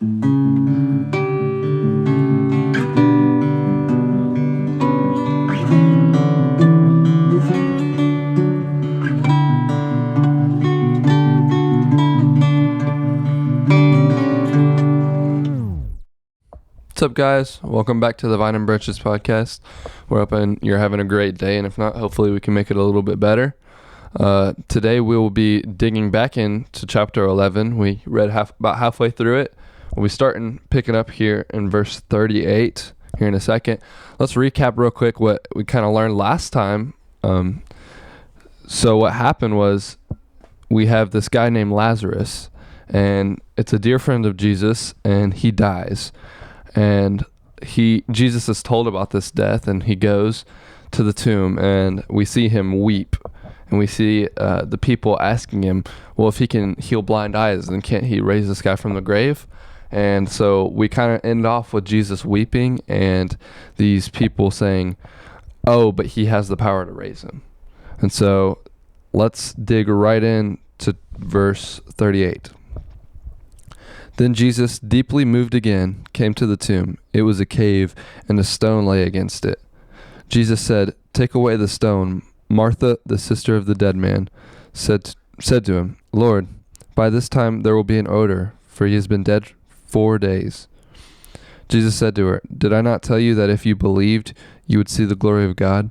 What's up, guys? Welcome back to the Vine and Branches podcast. We're hoping you're having a great day, and if not, hopefully we can make it a little bit better. Today we will be digging back into chapter 11. We read about halfway through it. We'll be picking up here in verse 38 here in a second. Let's recap real quick what we kind of learned last time. So what happened was we have this guy named Lazarus, and it's a dear friend of Jesus, and he dies. And Jesus is told about this death, and he goes to the tomb, and we see him weep, and we see the people asking him, well, if he can heal blind eyes, then can't he raise this guy from the grave? And so we kind of end off with Jesus weeping and these people saying, oh, but he has the power to raise him. And so let's dig right in to verse 38. Then Jesus, deeply moved again, came to the tomb. It was a cave, and a stone lay against it. Jesus said, take away the stone. Martha, the sister of the dead man, said to him, Lord, by this time there will be an odor, for he has been dead 4 days. Jesus said to her, did I not tell you that if you believed, you would see the glory of God?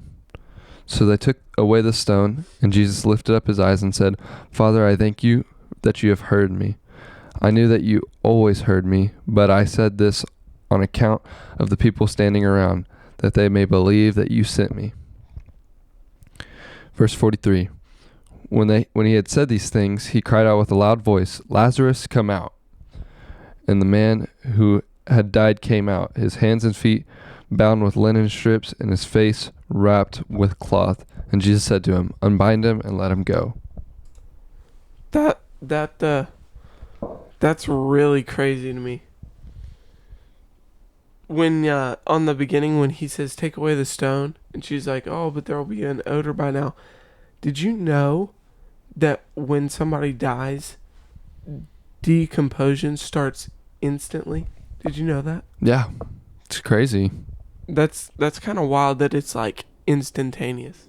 So they took away the stone, and Jesus lifted up his eyes and said, Father, I thank you that you have heard me. I knew that you always heard me, but I said this on account of the people standing around, that they may believe that you sent me. Verse 43. When he had said these things, he cried out with a loud voice, Lazarus, come out. And the man who had died came out, his hands and feet bound with linen strips, and his face wrapped with cloth. And Jesus said to him, unbind him and let him go. That's really crazy to me. When, on the beginning, when he says, take away the stone, and she's like, oh, but there will be an odor by now. Did you know that when somebody dies, decomposition starts instantly? Did you know that? Yeah, it's crazy. That's kind of wild that it's like instantaneous.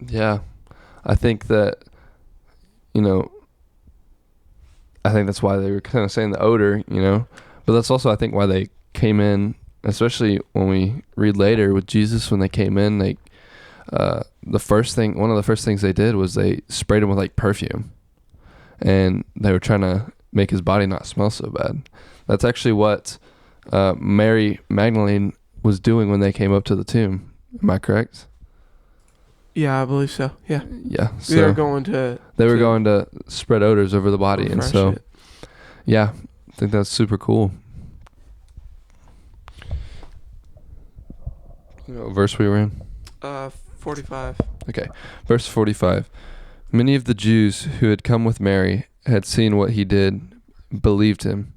Yeah, I think that, I think that's why they were kind of saying the odor, but that's also, I think, why they came in, especially when we read later with Jesus, when they came in, one of the first things they did was they sprayed him with like perfume, and they were trying to make his body not smell so bad. That's actually what Mary Magdalene was doing when they came up to the tomb. Am I correct? Yeah, I believe so. Yeah. Yeah. So they were going to spread odors over the body, and so it. Yeah, I think that's super cool. Verse we were in? 45. Okay. Verse 45. Many of the Jews who had come with Mary had seen what he did, believed in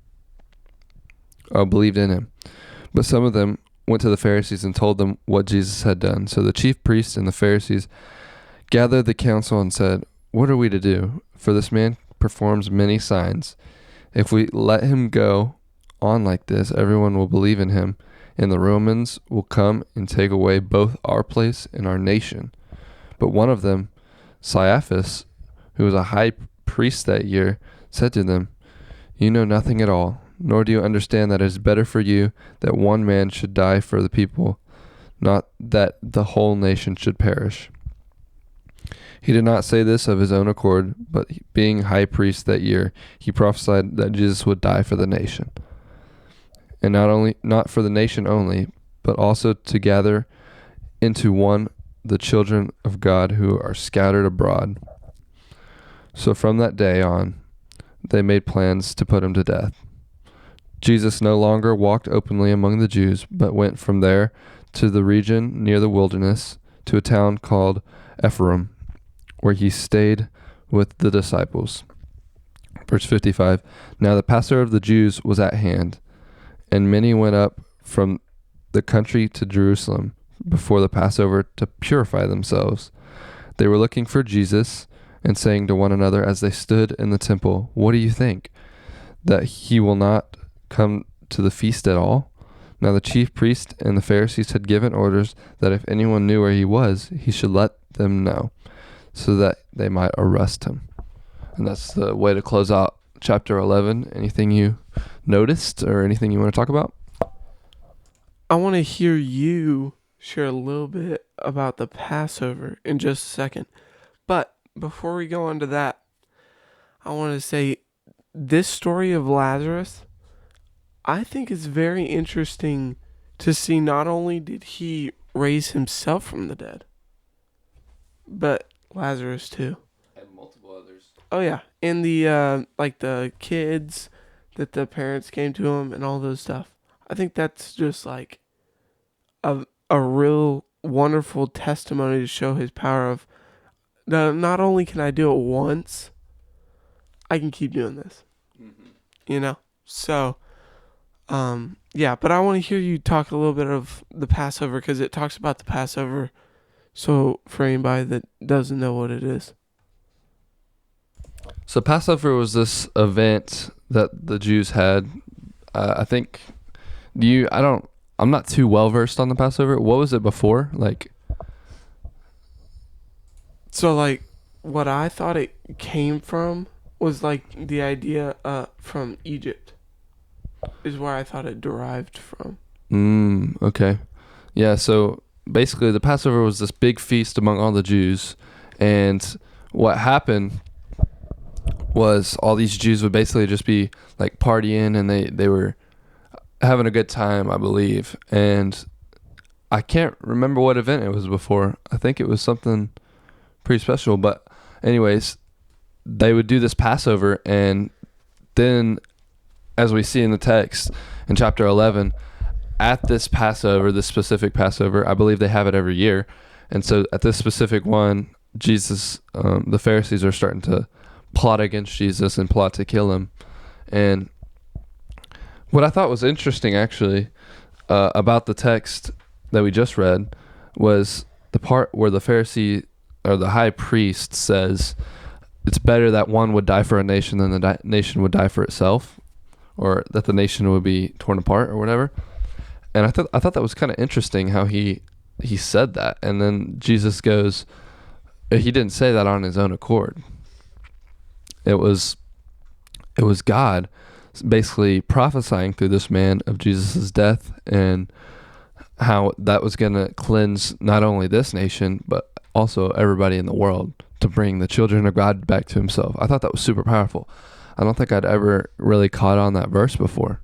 him. But some of them went to the Pharisees and told them what Jesus had done. So the chief priests and the Pharisees gathered the council and said, what are we to do? For this man performs many signs. If we let him go on like this, everyone will believe in him, and the Romans will come and take away both our place and our nation. But one of them, Caiaphas, who was a high priest that year, said to them, you know nothing at all, nor do you understand that it is better for you that one man should die for the people, not that the whole nation should perish. He did not say this of his own accord, but being high priest that year, he prophesied that Jesus would die for the nation. And not for the nation only, but also to gather into one the children of God who are scattered abroad. So from that day on, they made plans to put him to death. Jesus no longer walked openly among the Jews, but went from there to the region near the wilderness, to a town called Ephraim, where he stayed with the disciples. Verse 55, now the Passover of the Jews was at hand, and many went up from the country to Jerusalem before the Passover to purify themselves. They were looking for Jesus and saying to one another as they stood in the temple, what do you think? that he will not come to the feast at all? Now the chief priests and the Pharisees had given orders that if anyone knew where he was, he should let them know, so that they might arrest him. And that's the way to close out chapter 11. Anything you noticed or anything you want to talk about? I want to hear you share a little bit about the Passover in just a second. But before we go on to that, I want to say this story of Lazarus, I think is very interesting to see. Not only did he raise himself from the dead, but Lazarus too. And multiple others. Oh yeah, and the like the kids that the parents came to him and all those stuff. I think that's just like a real wonderful testimony to show his power of not only can I do it once, I can keep doing this. You know? So yeah, but I want to hear you talk a little bit of the Passover, because it talks about the Passover. So for anybody that doesn't know what it is. So Passover was this event that the Jews had. I think I'm not too well versed on the Passover. What was it before? So like what I thought it came from was like the idea from Egypt is where I thought it derived from. Okay. Yeah, so basically the Passover was this big feast among all the Jews, and what happened was all these Jews would basically just be like partying, and they were having a good time, I believe. And I can't remember what event it was before. I think it was something pretty special, but anyways, they would do this Passover, and then as we see in the text in chapter 11, at this Passover, this specific Passover, I believe they have it every year. And so at this specific one, Jesus, the Pharisees are starting to plot against Jesus and plot to kill him. And what I thought was interesting, actually, about the text that we just read was the part where the Pharisee or the high priest says it's better that one would die for a nation than the nation would die for itself, or that the nation would be torn apart or whatever. And I thought that was kind of interesting how he said that. And then Jesus goes, he didn't say that on his own accord. It was God basically prophesying through this man of Jesus' death and how that was going to cleanse not only this nation, but also everybody in the world, to bring the children of God back to himself. I thought that was super powerful. I don't think I'd ever really caught on that verse before.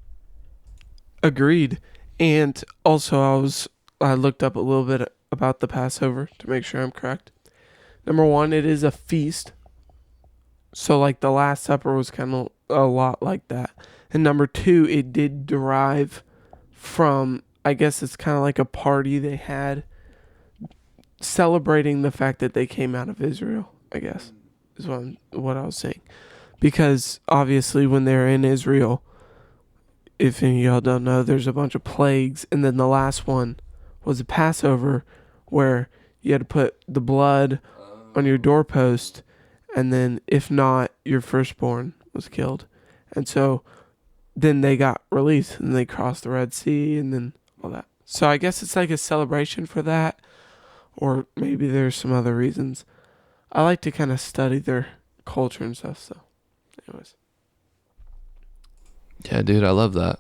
Agreed. And also I looked up a little bit about the Passover to make sure I'm correct. Number one, it is a feast. So like the Last Supper was kind of a lot like that. And number two, it did derive from, I guess it's kind of like a party they had celebrating the fact that they came out of Israel, I guess, is what I was saying. Because obviously when they're in Israel, if any of y'all don't know, there's a bunch of plagues. And then the last one was a Passover where you had to put the blood on your doorpost, and then if not, your firstborn was killed. And so then they got released, and they crossed the Red Sea, and then all that. So I guess it's like a celebration for that, or maybe there's some other reasons. I like to kind of study their culture and stuff, so anyways. Yeah, dude, I love that.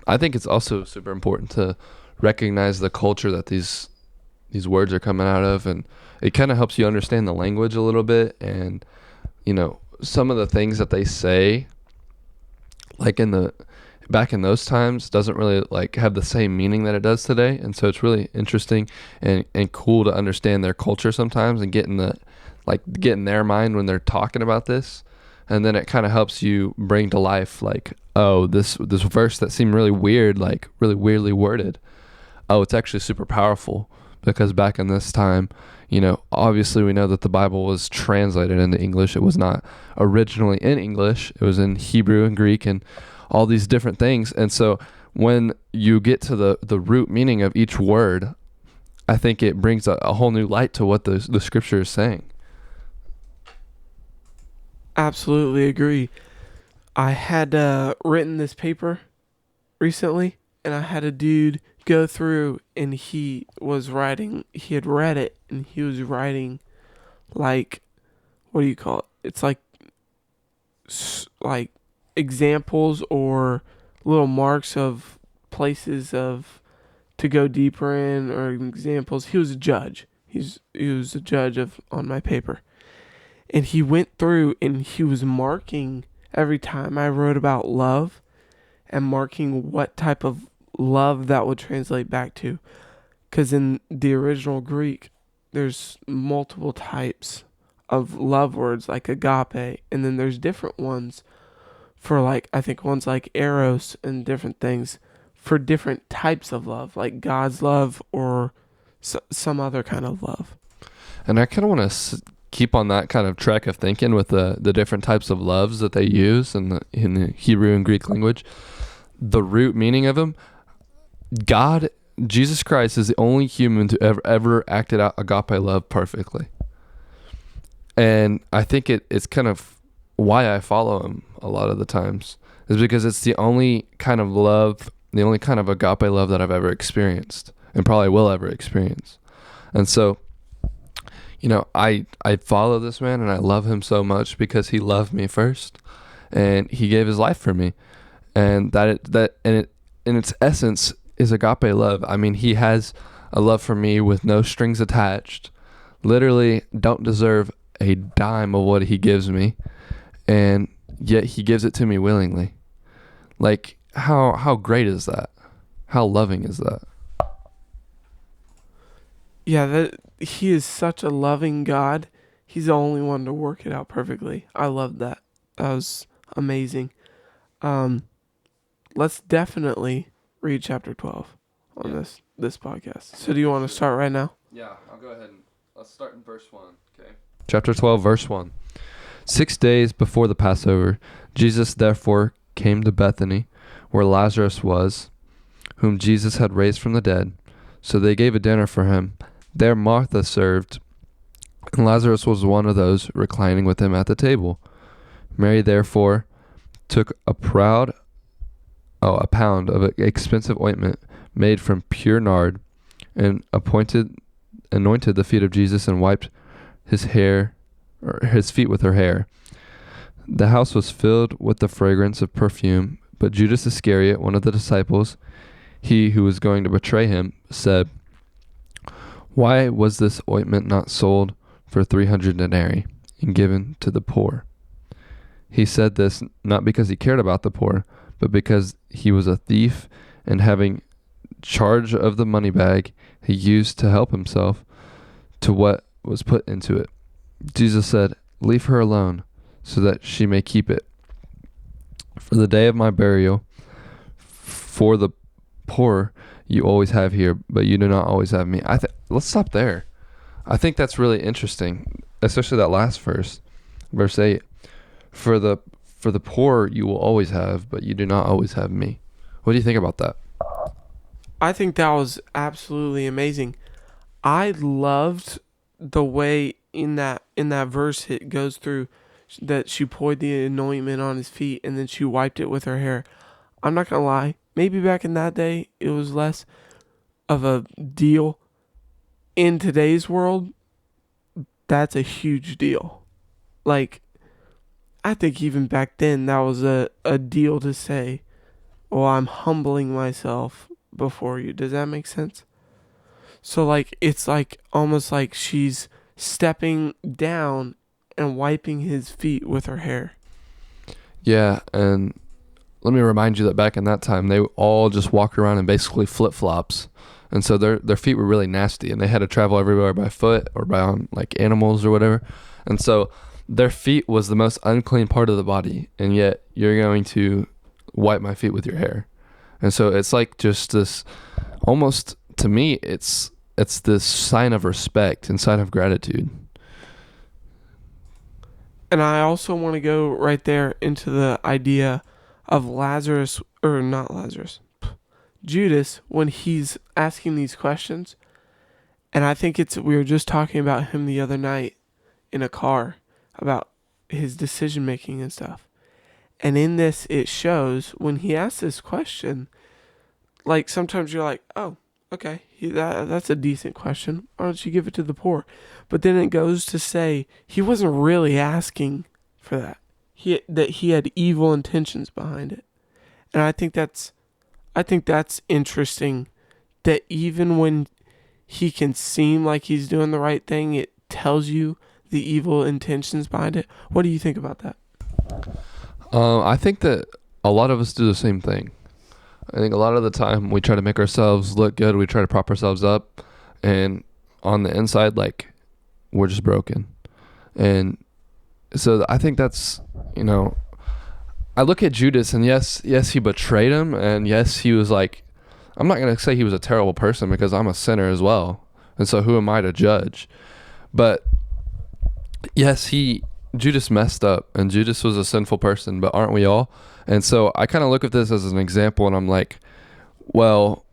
I think it's also super important to recognize the culture that these words are coming out of, and it kind of helps you understand the language a little bit. And some of the things that they say, like back in those times, doesn't really like have the same meaning that it does today. And so it's really interesting and cool to understand their culture sometimes and get in their mind when they're talking about this. And then it kind of helps you bring to life, like, oh, this verse that seemed really weird, like really weirdly worded. Oh, it's actually super powerful, because back in this time, obviously we know that the Bible was translated into English. It was not originally in English. It was in Hebrew and Greek and all these different things. And so when you get to the root meaning of each word, I think it brings a whole new light to what the scripture is saying. Absolutely agree. I had written this paper recently, and I had a dude go through, and he had read it, and he was writing, like, what do you call it? It's like examples or little marks of places of to go deeper in, or examples. He was a judge. He was a judge on my paper, and he went through and he was marking every time I wrote about love, and marking what type of love that would translate back to. Because in the original Greek, there's multiple types of love words like agape, and then there's different ones for, like, I think one's like eros and different things for different types of love, like God's love or some other kind of love. And I kind of want to keep on that kind of track of thinking with the different types of loves that they use in the Hebrew and Greek language. The root meaning of them, Jesus Christ is the only human to ever acted out agape love perfectly. And I think it's kind of why I follow him a lot of the times, is because it's the only kind of love, the only kind of agape love that I've ever experienced and probably will ever experience. And so, I follow this man, and I love him so much because he loved me first, and he gave his life for me. And in its essence is agape love. I mean, he has a love for me with no strings attached. Literally don't deserve a dime of what he gives me, and yet he gives it to me willingly. Like, how great is that? How loving is that? Yeah, he is such a loving God. He's the only one to work it out perfectly. I love that. That was amazing. Let's definitely read chapter 12 on this podcast. So do you want to start right now? Yeah, I'll go ahead and let's start in verse 1, okay? Chapter 12, verse 1. 6 days before the Passover, Jesus therefore came to Bethany, where Lazarus was, whom Jesus had raised from the dead. So they gave a dinner for him. There Martha served, and Lazarus was one of those reclining with him at the table. Mary therefore took a pound of expensive ointment made from pure nard, and anointed the feet of Jesus, and wiped his feet with her hair. The house was filled with the fragrance of perfume. But Judas Iscariot, one of the disciples, he who was going to betray him, said, "Why was this ointment not sold for 300 denarii and given to the poor?" He said this not because he cared about the poor, but because he was a thief, and having charge of the money bag, he used to help himself to what was put into it. Jesus said, "Leave her alone, so that she may keep it. For the day of my burial, for the poor you always have here, but you do not always have me." Let's stop there. I think that's really interesting, especially that last verse, verse 8. For the poor you will always have, but you do not always have me. What do you think about that? I think that was absolutely amazing. I loved the way in that verse it goes through that she poured the anointment on his feet, and then she wiped it with her hair. I'm not gonna lie, maybe back in that day it was less of a deal. In today's world, that's a huge deal. Like, I think even back then that was a deal to say, "Well, I'm humbling myself before you." Does that make sense? So, like, it's like almost like she's stepping down and wiping his feet with her hair. Yeah, and let me remind you that back in that time, they all just walked around in basically flip-flops. And so their feet were really nasty, and they had to travel everywhere by foot or by on like animals or whatever. And so their feet was the most unclean part of the body, and yet you're going to wipe my feet with your hair. And so it's like just this, almost to me, it's this sign of respect and sign of gratitude. And I also want to go right there into the idea of Judas, when he's asking these questions. And I think we were just talking about him the other night in a car about his decision making and stuff. And in this, it shows when he asks this question, like sometimes you're like, oh, okay, that's a decent question. Why don't you give it to the poor? But then it goes to say he wasn't really asking for that. He had evil intentions behind it. And I think that's interesting, that even when he can seem like he's doing the right thing, it tells you the evil intentions behind it. What do you think about that? I think that a lot of us do the same thing. I think a lot of the time we try to make ourselves look good. We try to prop ourselves up, and on the inside, like, we're just broken. And so I think that's, I look at Judas, and yes, he betrayed him, and yes, he was like, I'm not going to say he was a terrible person, because I'm a sinner as well. And so who am I to judge? But yes, Judas messed up, and Judas was a sinful person, but aren't we all? And so I kind of look at this as an example, and I'm like, well,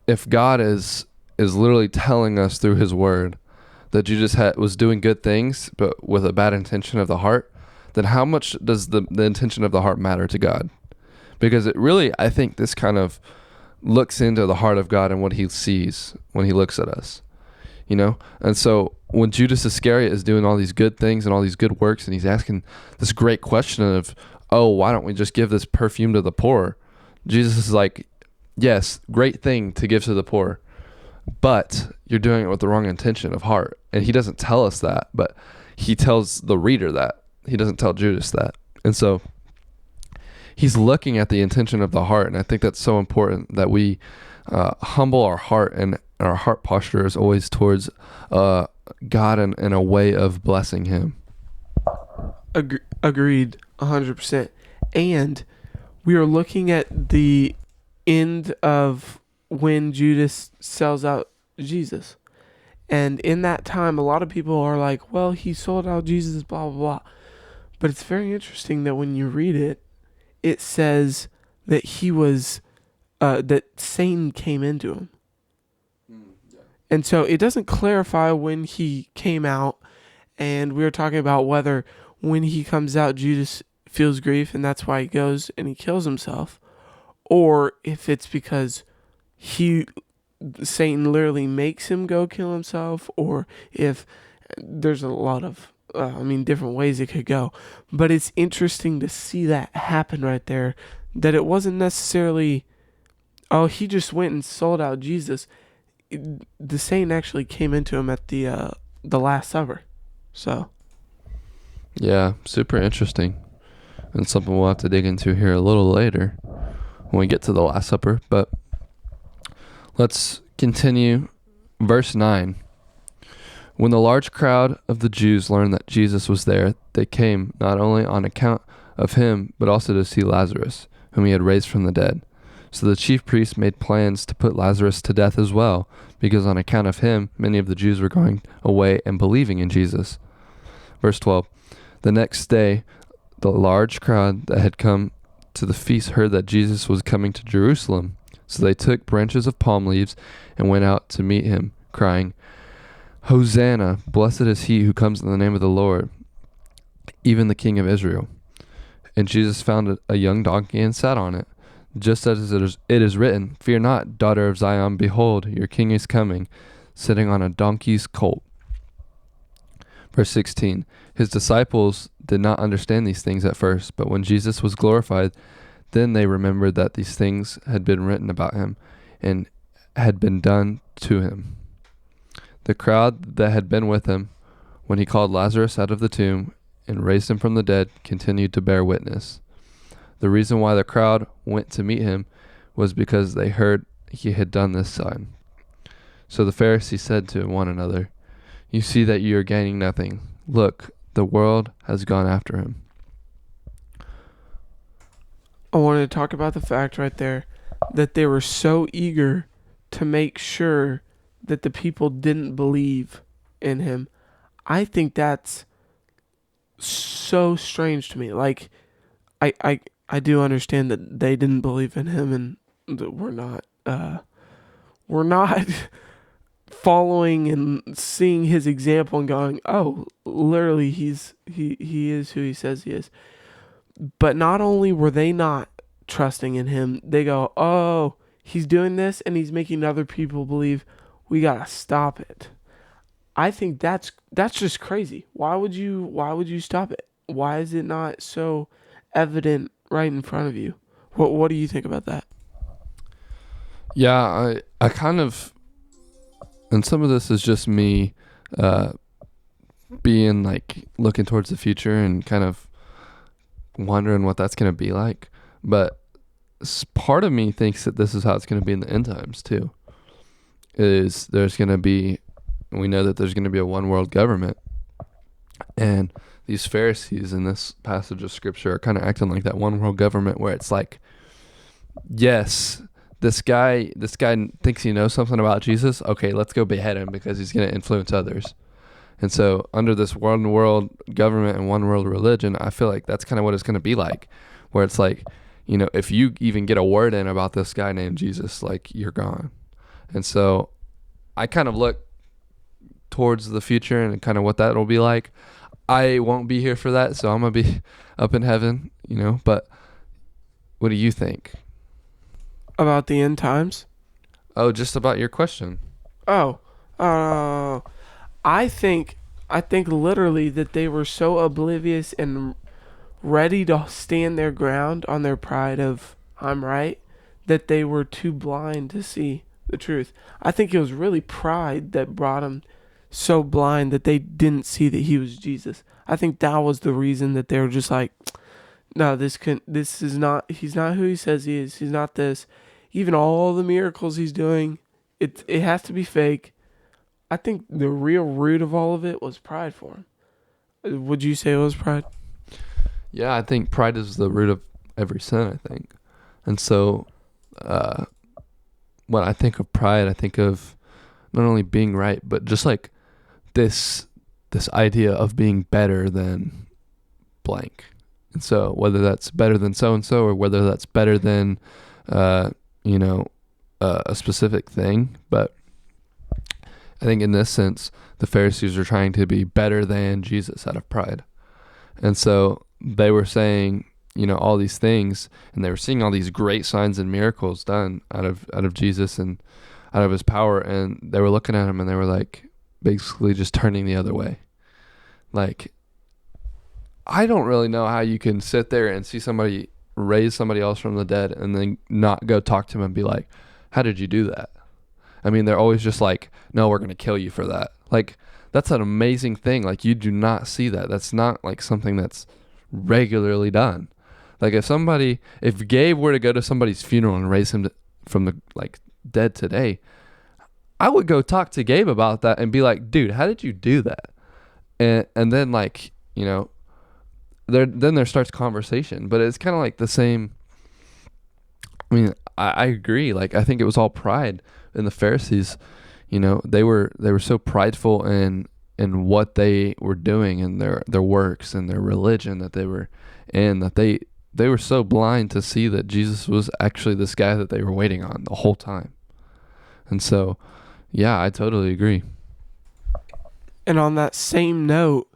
if God is literally telling us through his word that Judas was doing good things, but with a bad intention of the heart, then how much does the intention of the heart matter to God? Because it really, I think this kind of looks into the heart of God and what he sees when he looks at us, And so when Judas Iscariot is doing all these good things and all these good works, and he's asking this great question of, oh, why don't we just give this perfume to the poor? Jesus is like, yes, great thing to give to the poor, but you're doing it with the wrong intention of heart. And he doesn't tell us that, but he tells the reader that. He doesn't tell Judas that. And so he's looking at the intention of the heart. And I think that's so important, that we humble our heart, and our heart posture is always towards God and a way of blessing him. Agreed, 100%. And we are looking at the end of when Judas sells out Jesus. And in that time, a lot of people are like, well, he sold out Jesus, blah, blah, blah. But it's very interesting that when you read it, it says that that Satan came into him. And so it doesn't clarify when he came out. And we were talking about whether when he comes out, Judas feels grief, and that's why he goes and he kills himself, or if it's because Satan literally makes him go kill himself, or if there's a lot of different ways it could go. But it's interesting to see that happen right there, that it wasn't necessarily, oh, he just went and sold out Jesus. The Satan actually came into him at the Last Supper. So yeah, super interesting, and something we'll have to dig into here a little later when we get to the Last Supper. But let's continue. Verse 9. When the large crowd of the Jews learned that Jesus was there, they came not only on account of him, but also to see Lazarus, whom he had raised from the dead. So the chief priests made plans to put Lazarus to death as well, because on account of him, many of the Jews were going away and believing in Jesus. Verse 12. The next day, the large crowd that had come to the feast heard that Jesus was coming to Jerusalem. So they took branches of palm leaves and went out to meet him, crying, Hosanna, blessed is he who comes in the name of the Lord, even the King of Israel. And Jesus found a young donkey and sat on it, just as it is written, Fear not, daughter of Zion, behold, your king is coming, sitting on a donkey's colt. Verse 16, his disciples did not understand these things at first, but when Jesus was glorified, then they remembered that these things had been written about him and had been done to him. The crowd that had been with him when he called Lazarus out of the tomb and raised him from the dead continued to bear witness. The reason why the crowd went to meet him was because they heard he had done this sign. So the Pharisees said to one another, You see that you are gaining nothing. Look, the world has gone after him. I wanted to talk about the fact right there that they were so eager to make sure that the people didn't believe in him. I think that's so strange to me. Like, I do understand that they didn't believe in him, and that we're not following and seeing his example and going, oh, literally he is who he says he is. But not only were they not trusting in him, they go, "Oh, he's doing this and he's making other people believe. We got to stop it." I think that's just crazy. Why would you stop it? Why is it not so evident right in front of you? What do you think about that? Yeah, I kind of, and some of this is just me uh, being like looking towards the future and kind of wondering what that's going to be like. But part of me thinks that this is how it's going to be in the end times too. Is there's going to be, we know that there's going to be a one world government, and these Pharisees in this passage of scripture are kind of acting like that one world government where it's like, yes, this guy thinks he knows something about Jesus. Okay, let's go behead him because he's going to influence others. And so under this one world government and one world religion, I feel like that's kind of what it's going to be like, where it's like, if you even get a word in about this guy named Jesus, like, you're gone. And so I kind of look towards the future and kind of what that will be like. I won't be here for that, so I'm going to be up in heaven, but what do you think? About the end times? Oh, just about your question. Oh, I think literally that they were so oblivious and ready to stand their ground on their pride of I'm right that they were too blind to see the truth. I think it was really pride that brought them so blind that they didn't see that he was Jesus. I think that was the reason that they were just like, no, this is not, he's not who he says he is. He's not this. Even all the miracles he's doing, it has to be fake. I think the real root of all of it was pride for him. Would you say it was pride? Yeah, I think pride is the root of every sin, I think. And so when I think of pride, I think of not only being right, but just like this idea of being better than blank. And so whether that's better than so-and-so or whether that's better than, a specific thing. But I think in this sense, the Pharisees are trying to be better than Jesus out of pride. And so they were saying, all these things, and they were seeing all these great signs and miracles done out of Jesus and out of his power. And they were looking at him and they were like, basically just turning the other way. Like, I don't really know how you can sit there and see somebody raise somebody else from the dead and then not go talk to him and be like, how did you do that? I mean, they're always just like, no, we're going to kill you for that. Like, that's an amazing thing. Like, you do not see that. That's not like something that's regularly done. Like, if Gabe were to go to somebody's funeral and raise him from the dead today, I would go talk to Gabe about that and be like, dude, how did you do that? And then there starts conversation. But it's kind of like the same. I mean, I agree. Like, I think it was all pride in the Pharisees. They were so prideful in what they were doing and their works and their religion that they were in, that they were so blind to see that Jesus was actually this guy that they were waiting on the whole time. And so, yeah, I totally agree. And on that same note,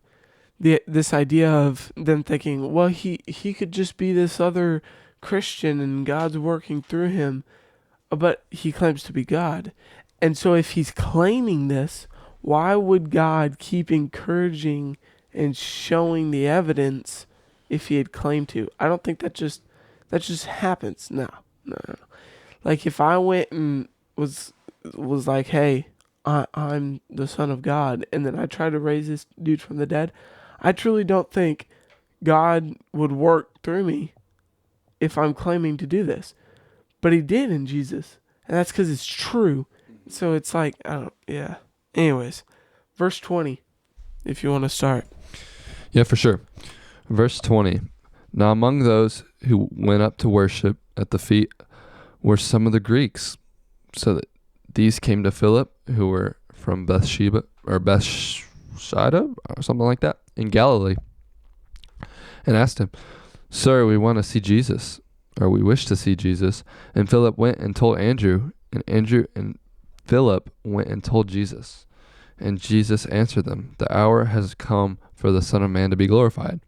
this idea of them thinking, well, he could just be this other Christian and God's working through him, but he claims to be God. And so if he's claiming this, why would God keep encouraging and showing the evidence if he had claimed to? I don't think that just happens. No. Like, if I went and was like, hey, I'm the son of God, and then I try to raise this dude from the dead, I truly don't think God would work through me if I'm claiming to do this. But he did in Jesus, and that's because it's true. So it's like, yeah. Anyways, verse 20, if you want to start. Yeah, for sure. Verse 20. Now among those who went up to worship at the feet were some of the Greeks. So that these came to Philip, who were from Bethsaida or something like that in Galilee, and asked him, Sir, we want to see Jesus, or we wish to see Jesus. And Philip went and told Andrew, and Andrew and Philip went and told Jesus. And Jesus answered them, The hour has come for the Son of Man to be glorified.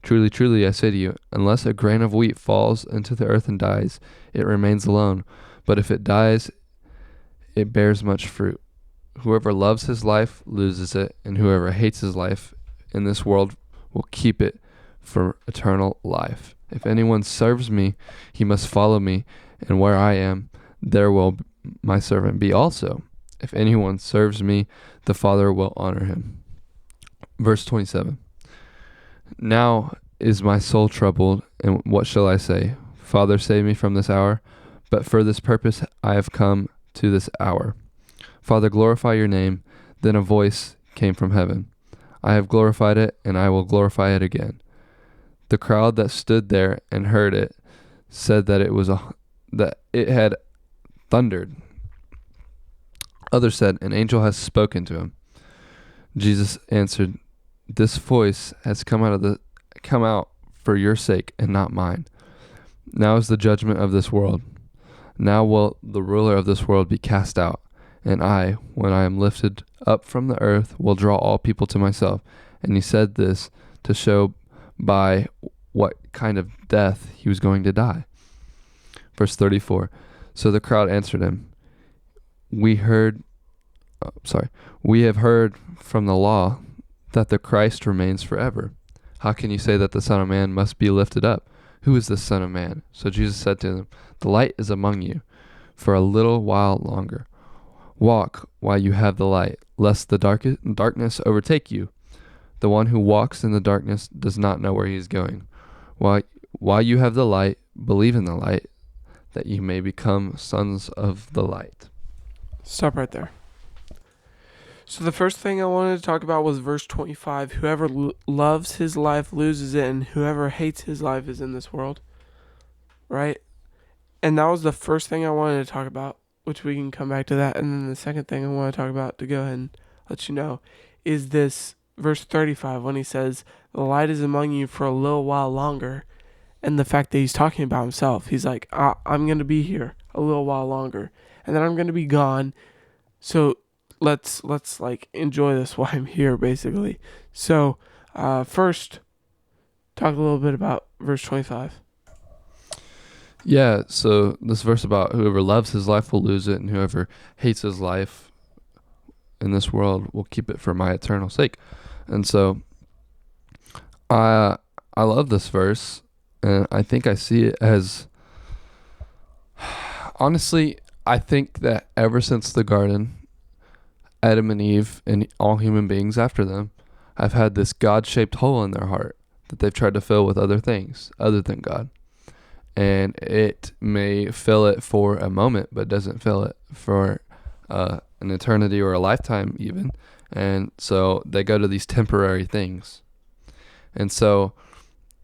Truly, truly, I say to you, unless a grain of wheat falls into the earth and dies, it remains alone. But if it dies, it bears much fruit. Whoever loves his life loses it, and whoever hates his life in this world will keep it for eternal life. If anyone serves me, he must follow me, and where I am, there will my servant be also. If anyone serves me, the Father will honor him. Verse 27. Now is my soul troubled, and what shall I say? Father, save me from this hour. But for this purpose I have come to this hour. Father, glorify your name. Then a voice came from heaven. I have glorified it, and I will glorify it again. The crowd that stood there and heard it said that that it had thundered. Others said, an angel has spoken to him. Jesus answered, this voice has come out for your sake and not mine. Now is the judgment of this world. Now will the ruler of this world be cast out. And I, when I am lifted up from the earth, will draw all people to myself. And he said this to show by what kind of death he was going to die. Verse 34. So the crowd answered him, we have heard from the law that the Christ remains forever. How can you say that the Son of Man must be lifted up? Who is the Son of Man? So Jesus said to them, the light is among you for a little while longer. Walk while you have the light, lest the darkness overtake you. The one who walks in the darkness does not know where he is going. While you have the light, believe in the light, that you may become sons of the light. Stop right there. So the first thing I wanted to talk about was verse 25. Whoever loves his life loses it, and whoever hates his life is in this world. Right? And that was the first thing I wanted to talk about, which we can come back to that. And then the second thing I want to talk about, to go ahead and let you know, is this verse 35 when he says, the light is among you for a little while longer. And the fact that he's talking about himself. He's like, I'm going to be here a little while longer, and then I'm going to be gone. So let's like enjoy this while I'm here, basically. So first, talk a little bit about verse 25. Yeah, so this verse about whoever loves his life will lose it, and whoever hates his life in this world will keep it for my eternal sake. And so I love this verse, and I think I see it as, honestly, I think that ever since the garden, Adam and Eve and all human beings after them have had this God-shaped hole in their heart that they've tried to fill with other things other than God. And it may fill it for a moment, but doesn't fill it for an eternity or a lifetime even. And so they go to these temporary things. And so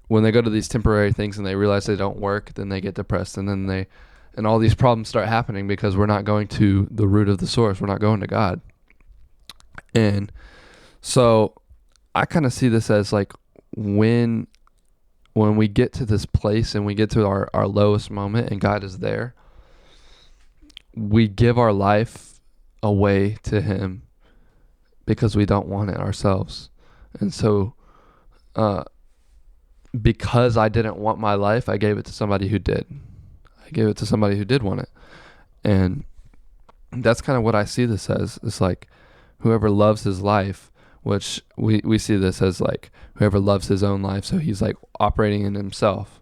when they go to these temporary things and they realize they don't work, then they get depressed, and then all these problems start happening because we're not going to the root of the source. We're not going to God. And so I kind of see this as like when we get to this place and we get to our lowest moment and God is there, we give our life away to him because we don't want it ourselves. And so because I didn't want my life, I gave it to somebody who did. I gave it to somebody who did want it. And that's kind of what I see this as. It's like whoever loves his life, which we see this as like whoever loves his own life. So he's like operating in himself,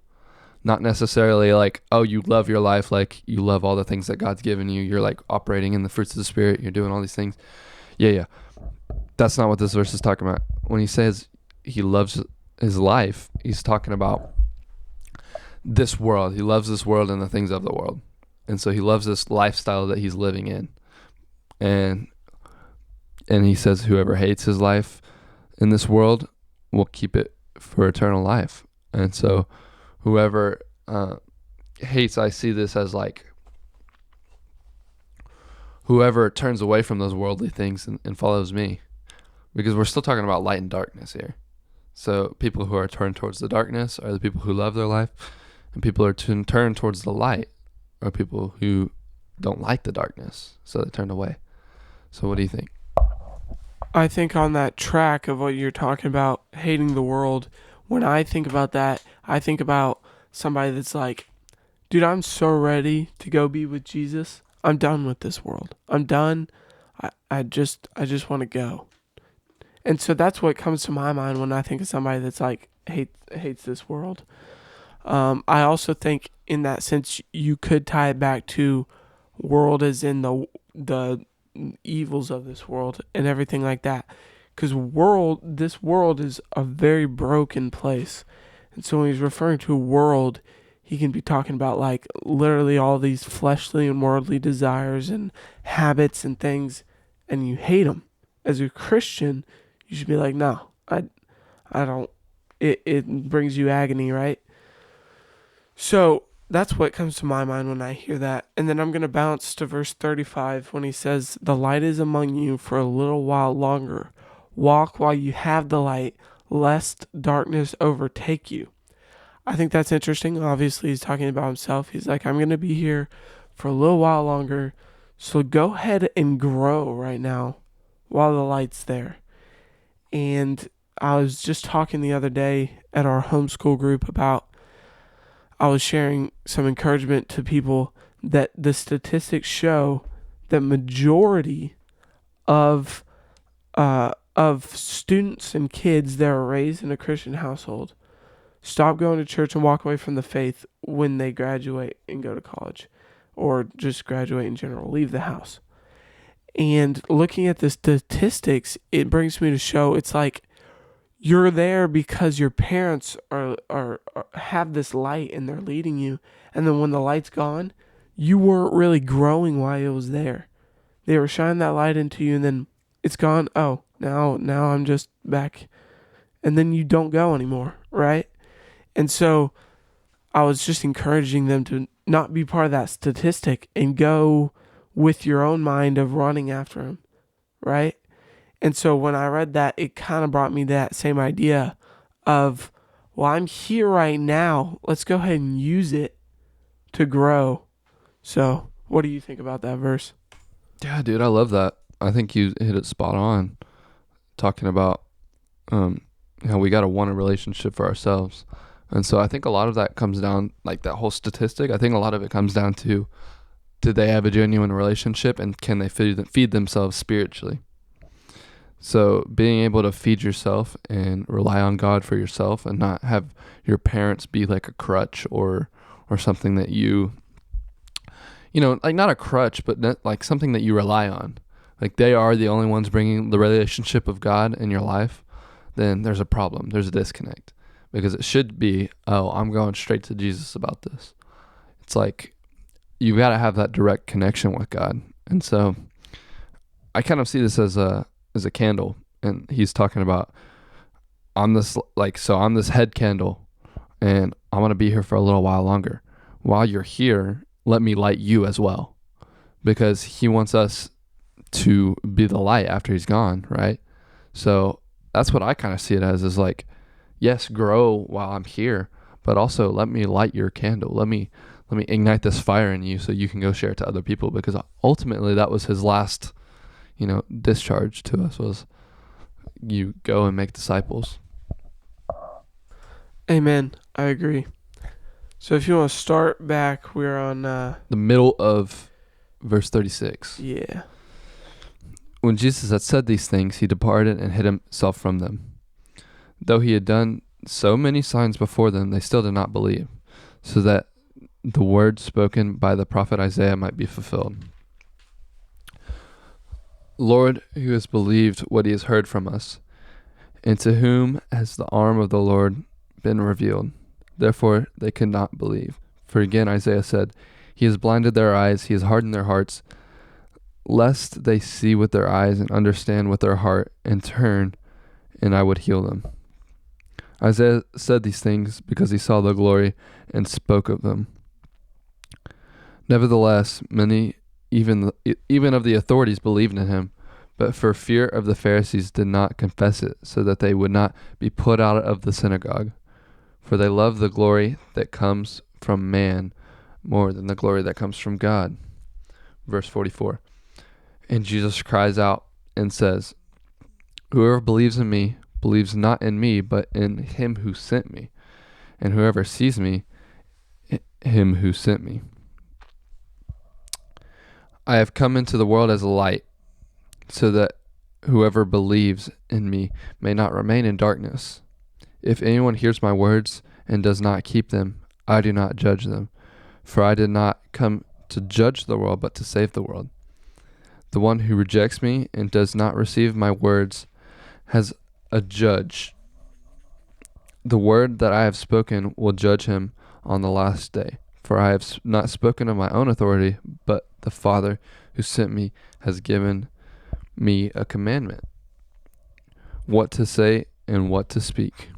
not necessarily like, oh, you love your life. Like you love all the things that God's given you. You're like operating in the fruits of the Spirit. You're doing all these things. Yeah. That's not what this verse is talking about. When he says he loves his life, he's talking about this world. He loves this world and the things of the world. And so he loves this lifestyle that he's living in. And he says whoever hates his life in this world will keep it for eternal life. And so whoever hates, I see this as like whoever turns away from those worldly things and follows me. Because we're still talking about light and darkness here. So people who are turned towards the darkness are the people who love their life. And people who are turned towards the light are people who don't like the darkness. So they turn away. So what do you think? I think on that track of what you're talking about, hating the world, when I think about that, I think about somebody that's like, dude, I'm so ready to go be with Jesus. I'm done with this world. I'm done. I just want to go. And so that's what comes to my mind when I think of somebody that's like hates this world. I also think in that sense you could tie it back to world as in the evils of this world and everything like that. Because this world is a very broken place, and so when he's referring to a world, he can be talking about like literally all these fleshly and worldly desires and habits and things, and you hate them. As a Christian, you should be like, no, I don't. It brings you agony, right? So that's what comes to my mind when I hear that. And then I'm going to bounce to verse 35 when he says, the light is among you for a little while longer. Walk while you have the light, lest darkness overtake you. I think that's interesting. Obviously, he's talking about himself. He's like, I'm going to be here for a little while longer. So go ahead and grow right now while the light's there. And I was just talking the other day at our homeschool group about, I was sharing some encouragement to people that the statistics show that majority of students and kids that are raised in a Christian household stop going to church and walk away from the faith when they graduate and go to college, or just graduate in general, leave the house. And looking at the statistics, it brings me to show it's like you're there because your parents are have this light and they're leading you, and then when the light's gone, you weren't really growing while it was there. They were shining that light into you, and then it's gone. Oh, now I'm just back, and then you don't go anymore, right? And so I was just encouraging them to not be part of that statistic and go with your own mind of running after him, right? And so when I read that, it kind of brought me that same idea of, well, I'm here right now. Let's go ahead and use it to grow. So what do you think about that verse? Yeah, dude, I love that. I think you hit it spot on, talking about how we got to want a relationship for ourselves. And so I think a lot of that comes down, like that whole statistic, I think a lot of it comes down to, do they have a genuine relationship, and can they feed themselves spiritually? So being able to feed yourself and rely on God for yourself, and not have your parents be like a crutch or something that you know, like not a crutch, but like something that you rely on. Like they are the only ones bringing the relationship of God in your life, then there's a problem. There's a disconnect, because it should be, oh, I'm going straight to Jesus about this. It's like you got to have that direct connection with God. And so I kind of see this as a candle, and he's talking about, I'm this head candle, and I want to be here for a little while longer. While you're here, let me light you as well, because he wants us to be the light after he's gone, right? So that's what I kind of see it as, is like, yes, grow while I'm here, but also let me light your candle. Let me ignite this fire in you so you can go share it to other people, because ultimately that was his last, discharge to us, was you go and make disciples. Amen. I agree. So if you want to start back, we're on the middle of verse 36. Yeah. When Jesus had said these things, he departed and hid himself from them. Though he had done so many signs before them, they still did not believe, so that the word spoken by the prophet Isaiah might be fulfilled. Lord, who has believed what he has heard from us, and to whom has the arm of the Lord been revealed? Therefore they could not believe. For again Isaiah said, he has blinded their eyes, he has hardened their hearts, lest they see with their eyes and understand with their heart and turn, and I would heal them. Isaiah said these things because he saw the glory and spoke of them. Nevertheless, many, even of the authorities, believed in him, but for fear of the Pharisees did not confess it, so that they would not be put out of the synagogue. For they love the glory that comes from man more than the glory that comes from God. Verse 44. And Jesus cries out and says, whoever believes in me believes not in me, but in him who sent me. And whoever sees me, him who sent me. I have come into the world as a light, so that whoever believes in me may not remain in darkness. If anyone hears my words and does not keep them, I do not judge them. For I did not come to judge the world, but to save the world. The one who rejects me and does not receive my words has a judge. The word that I have spoken will judge him on the last day. For I have not spoken of my own authority, but the Father who sent me has given me a commandment, what to say and what to speak.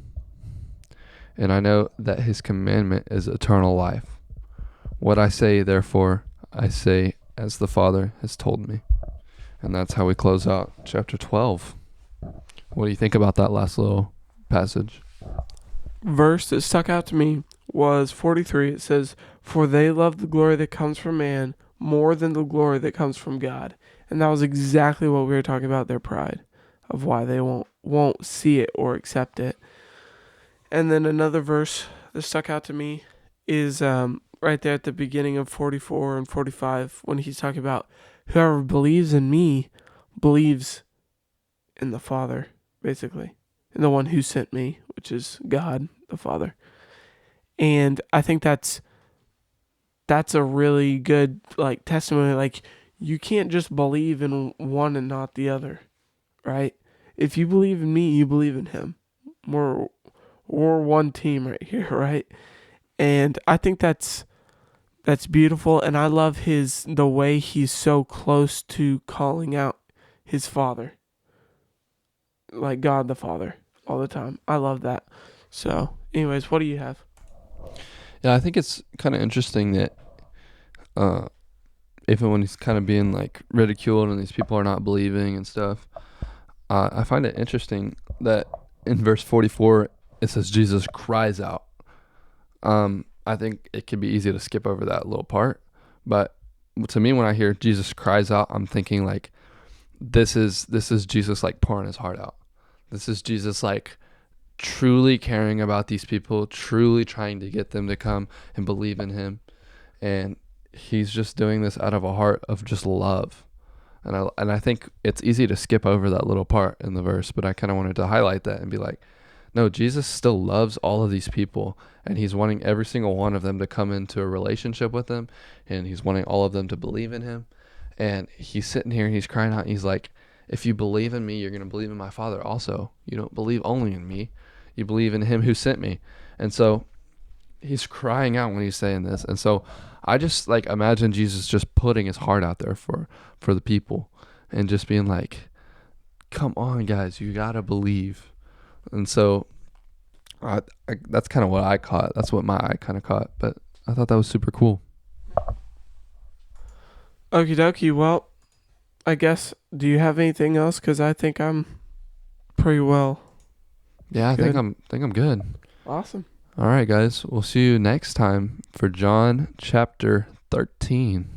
And I know that his commandment is eternal life. What I say, therefore, I say as the Father has told me. And that's how we close out chapter 12. What do you think about that last little passage? Verse that stuck out to me was 43. It says, "For they love the glory that comes from man more than the glory that comes from God." And that was exactly what we were talking about, their pride, of why they won't see it or accept it. And then another verse that stuck out to me is right there at the beginning of 44 and 45, when he's talking about whoever believes in me believes in the Father, basically, and the one who sent me, which is God the Father. And I think that's a really good testimony. Like, you can't just believe in one and not the other, right? If you believe in me, you believe in him. We're one team right here, right? And I think that's beautiful, and I love the way he's so close to calling out his Father, like God the Father, all the time. I love that. So, anyways, what do you have? Yeah, I think it's kind of interesting that even when he's kind of being like ridiculed and these people are not believing and stuff, I find it interesting that in verse 44 it says Jesus cries out. I think it can be easy to skip over that little part, but to me, when I hear Jesus cries out, I'm thinking like this is Jesus like pouring his heart out. This is Jesus like truly caring about these people, truly trying to get them to come and believe in him, and he's just doing this out of a heart of just love. And I think it's easy to skip over that little part in the verse, but I kind of wanted to highlight that and be like, no, Jesus still loves all of these people, and he's wanting every single one of them to come into a relationship with him, and he's wanting all of them to believe in him. And he's sitting here and he's crying out, and he's like, if you believe in me, you're going to believe in my Father also. You don't believe only in me, you believe in him who sent me. And so he's crying out when he's saying this. And so I just like imagine Jesus just putting his heart out there for the people and just being like, come on guys, you gotta believe. And so that's kind of what I caught. That's what my eye kind of caught. But I thought that was super cool. Okie dokie. Well, I guess, do you have anything else? Because I think I'm pretty well. Yeah, good. I think I'm good. Awesome. All right, guys. We'll see you next time for John chapter 13.